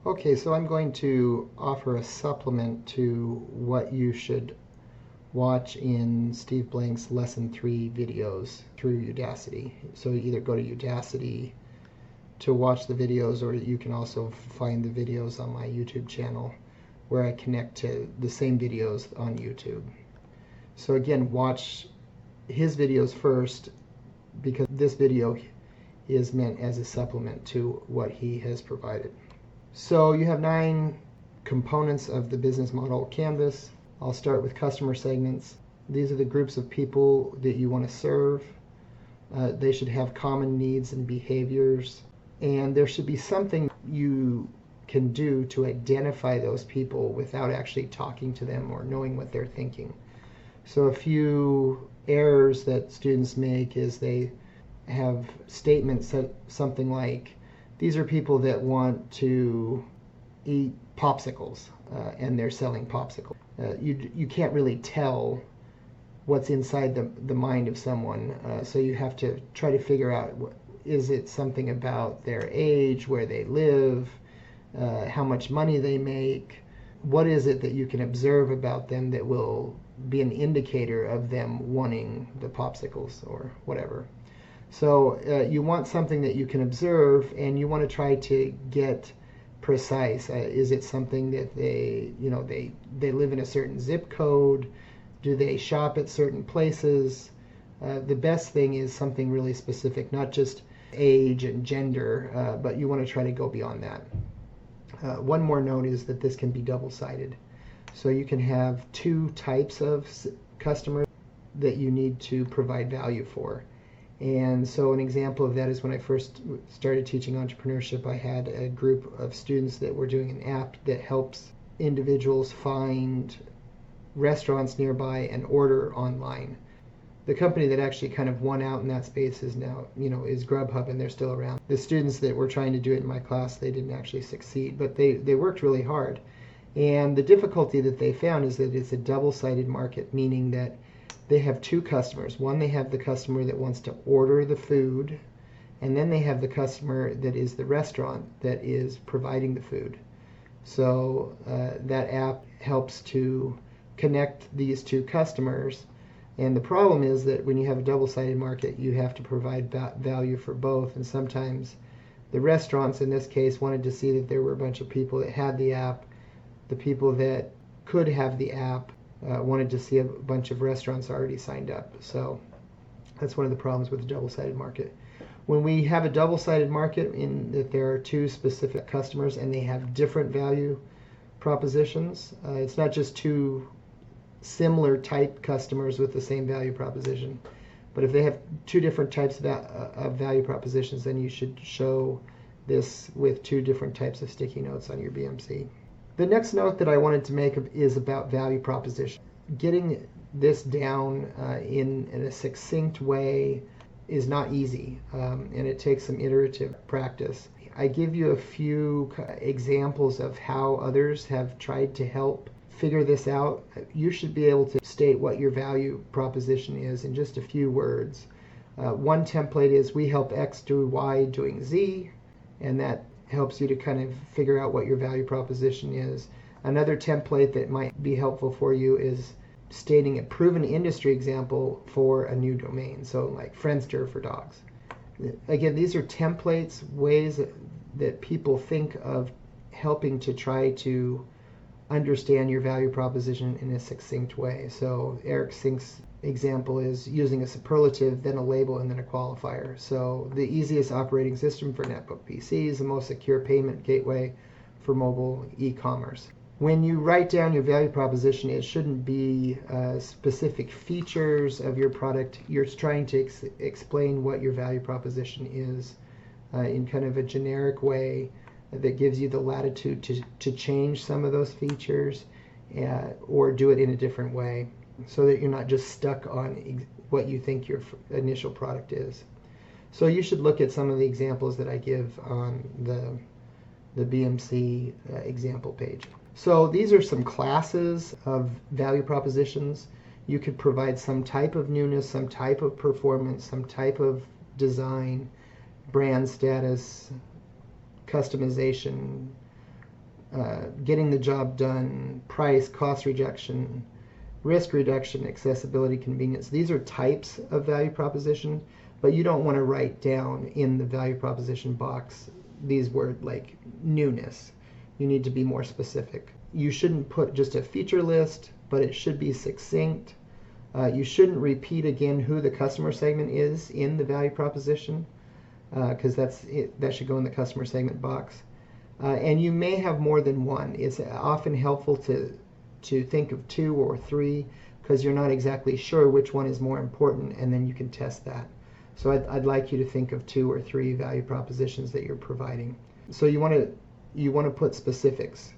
Okay, so I'm going to offer a supplement to what you should watch in Steve Blank's Lesson 3 videos through Udacity. So you either go to Udacity to watch the videos, or you can also find the videos on my YouTube channel where I connect to the same videos on YouTube. So again, watch his videos first because this video is meant as a supplement to what he has provided. So you have 9 components of the business model canvas. I'll start with customer segments. These are the groups of people that you want to serve. They should have common needs and behaviors, and there should be something you can do to identify those people without actually talking to them or knowing what they're thinking. So a few errors that students make is they have statements that something like, these are people that want to eat popsicles, and they're selling popsicles. You can't really tell what's inside the mind of someone, so you have to try to figure out, is it something about their age, where they live, how much money they make? What is it that you can observe about them that will be an indicator of them wanting the popsicles or whatever? So you want something that you can observe, and you want to try to get precise. Is it something that they live in a certain zip code? Do they shop at certain places? The best thing is something really specific, not just age and gender, but you want to try to go beyond that. One more note is that this can be double-sided. So you can have 2 types of customers that you need to provide value for. And so an example of that is when I first started teaching entrepreneurship, I had a group of students that were doing an app that helps individuals find restaurants nearby and order online. The company that actually kind of won out in that space is now, is Grubhub, and they're still around. The students that were trying to do it in my class, they didn't actually succeed, but they worked really hard. And the difficulty that they found is that it's a double-sided market, meaning that they have 2 customers. One, they have the customer that wants to order the food, and then they have the customer that is the restaurant that is providing the food. So that app helps to connect these 2 customers. And the problem is that when you have a double-sided market, you have to provide value for both. And sometimes the restaurants, in this case, wanted to see that there were a bunch of people that had the app. The people that could have the app wanted to see a bunch of restaurants already signed up. So that's one of the problems with the double-sided market. When we have a double-sided market in that there are 2 specific customers and they have different value propositions, it's not just 2 similar type customers with the same value proposition, but if they have 2 different types of value propositions, then you should show this with 2 different types of sticky notes on your BMC. The next note that I wanted to make is about value proposition. Getting this down in a succinct way is not easy, and it takes some iterative practice. I give you a few examples of how others have tried to help figure this out. You should be able to state what your value proposition is in just a few words. One template is, we help X do Y doing Z, and that helps you to kind of figure out what your value proposition is. Another template that might be helpful for you is stating a proven industry example for a new domain. So like Friendster for dogs. Again, these are templates, ways that people think of helping to try to understand your value proposition in a succinct way. So Eric Sink's example is using a superlative, then a label, and then a qualifier. So the easiest operating system for netbook PCs, the most secure payment gateway for mobile e-commerce. When you write down your value proposition, it shouldn't be specific features of your product. You're trying to explain what your value proposition is in kind of a generic way that gives you the latitude to change some of those features or do it in a different way, so that you're not just stuck on what you think your initial product is. So you should look at some of the examples that I give on the BMC example page. So these are some classes of value propositions. You could provide some type of newness, some type of performance, some type of design, brand status, customization, getting the job done, price, cost reduction, risk reduction, accessibility, convenience. These are types of value proposition, but you don't want to write down in the value proposition box these words like newness. You need to be more specific. You shouldn't put just a feature list, but it should be succinct. You shouldn't repeat again who the customer segment is in the value proposition, because that should go in the customer segment box. And you may have more than one. It's often helpful to think of 2 or 3, because you're not exactly sure which one is more important, and then you can test that. So I'd like you to think of 2 or 3 value propositions that you're providing. So you want to put specifics.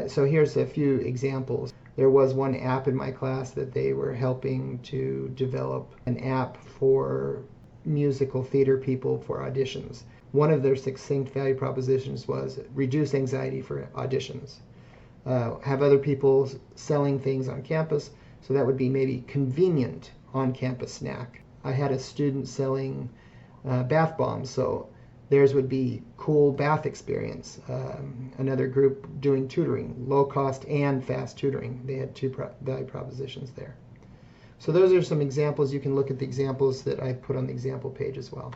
So here's a few examples. There was one app in my class that they were helping to develop an app for musical theater people for auditions. One of their succinct value propositions was reduce anxiety for auditions. Have other people selling things on campus, so that would be maybe convenient on-campus snack. I had a student selling bath bombs, so theirs would be cool bath experience. Another group doing tutoring, low cost and fast tutoring. They had 2 value propositions there. So those are some examples. You can look at the examples that I put on the example page as well.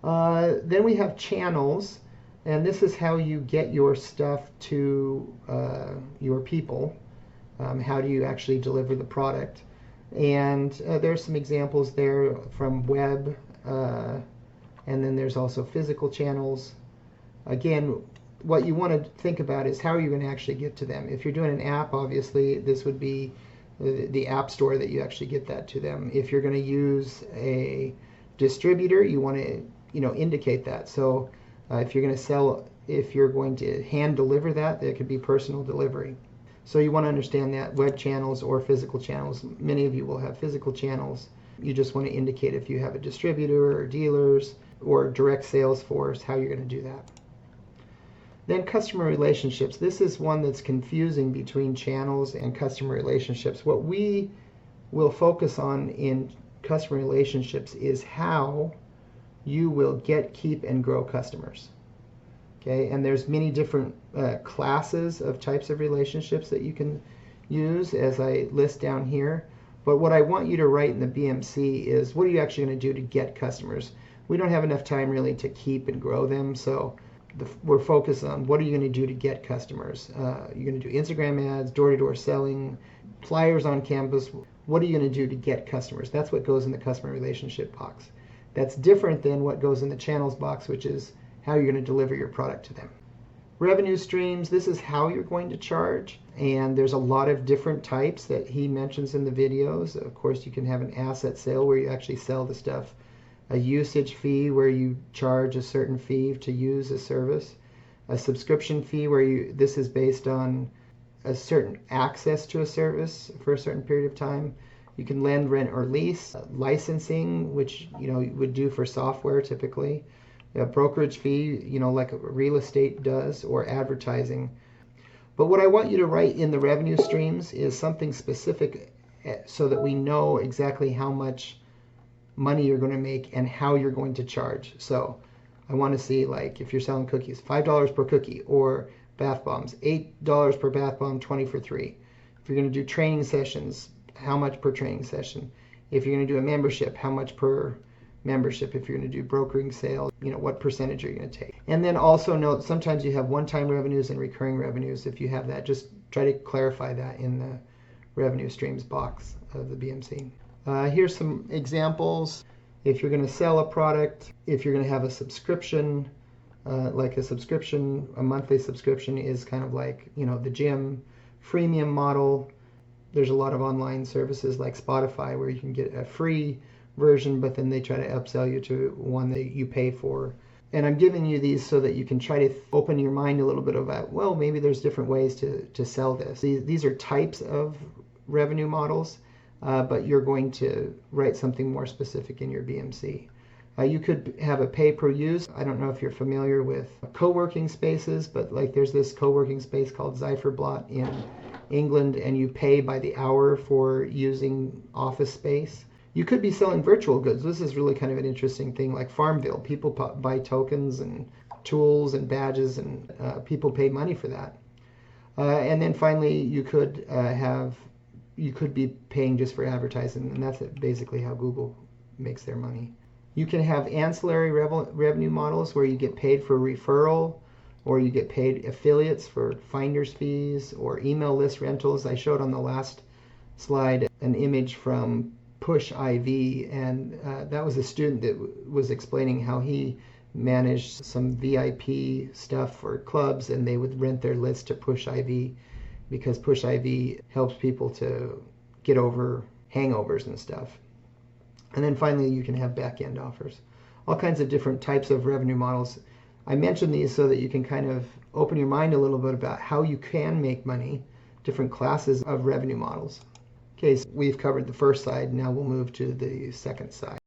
Then we have channels, and this is how you get your stuff to your people. How do you actually deliver the product? And there's some examples there from web, and then there's also physical channels. Again, what you want to think about is how are you going to actually get to them. If you're doing an app, obviously this would be the app store that you actually get that to them. If you're going to use a distributor, you want to indicate that. So if you're going to hand deliver that, there could be personal delivery. So you want to understand that web channels or physical channels. Many of you will have physical channels. You just want to indicate if you have a distributor or dealers or direct sales force, how you're going to do that. Then customer relationships. This is one that's confusing between channels and customer relationships. What we will focus on in customer relationships is how you will get, keep, and grow customers. Okay, and there's many different classes of types of relationships that you can use as I list down here. But what I want you to write in the BMC is what are you actually going to do to get customers? We don't have enough time really to keep and grow them, so we're focused on what are you going to do to get customers. You're going to do Instagram ads, door-to-door selling, flyers on campus. What are you going to do to get customers? That's what goes in the customer relationship box. That's different than what goes in the channels box, which is how you're going to deliver your product to them. Revenue streams, this is how you're going to charge, and there's a lot of different types that he mentions in the videos. Of course, you can have an asset sale where you actually sell the stuff, a usage fee where you charge a certain fee to use a service, a subscription fee where this is based on a certain access to a service for a certain period of time. You can lend, rent, or lease. Licensing, which you would do for software typically. A brokerage fee, like real estate does, or advertising. But what I want you to write in the revenue streams is something specific so that we know exactly how much money you're going to make and how you're going to charge. So I want to see, like, if you're selling cookies, $5 per cookie, or bath bombs, $8 per bath bomb, 20 for 3. If you're going to do training sessions, how much per training session? If you're going to do a membership, how much per membership? If you're going to do brokering sales, what percentage are you going to take? And then also note, sometimes you have one-time revenues and recurring revenues. If you have that, just try to clarify that in the revenue streams box of the BMC. Here's some examples. If you're going to sell a product, if you're going to have a subscription, like a monthly subscription is kind of like, the gym. Freemium model, there's a lot of online services like Spotify where you can get a free version, but then they try to upsell you to one that you pay for. And I'm giving you these so that you can try to open your mind a little bit about, well, maybe there's different ways to sell this. These are types of revenue models, but you're going to write something more specific in your BMC. You could have a pay per use. I don't know if you're familiar with co-working spaces, but like there's this co-working space called Zyferblot in England, and you pay by the hour for using office space. You could be selling virtual goods. This is really kind of an interesting thing, like Farmville. People buy tokens and tools and badges, and people pay money for that. And then finally, you could be paying just for advertising, and that's basically how Google makes their money. You can have ancillary revenue models where you get paid for referral, or you get paid affiliates for finder's fees, or email list rentals. I showed on the last slide an image from Push IV, and that was a student that was explaining how he managed some VIP stuff for clubs, and they would rent their list to Push IV because Push IV helps people to get over hangovers and stuff. And then finally, you can have back-end offers. All kinds of different types of revenue models. I mentioned these so that you can kind of open your mind a little bit about how you can make money, different classes of revenue models. Okay, so we've covered the first side. Now we'll move to the second side.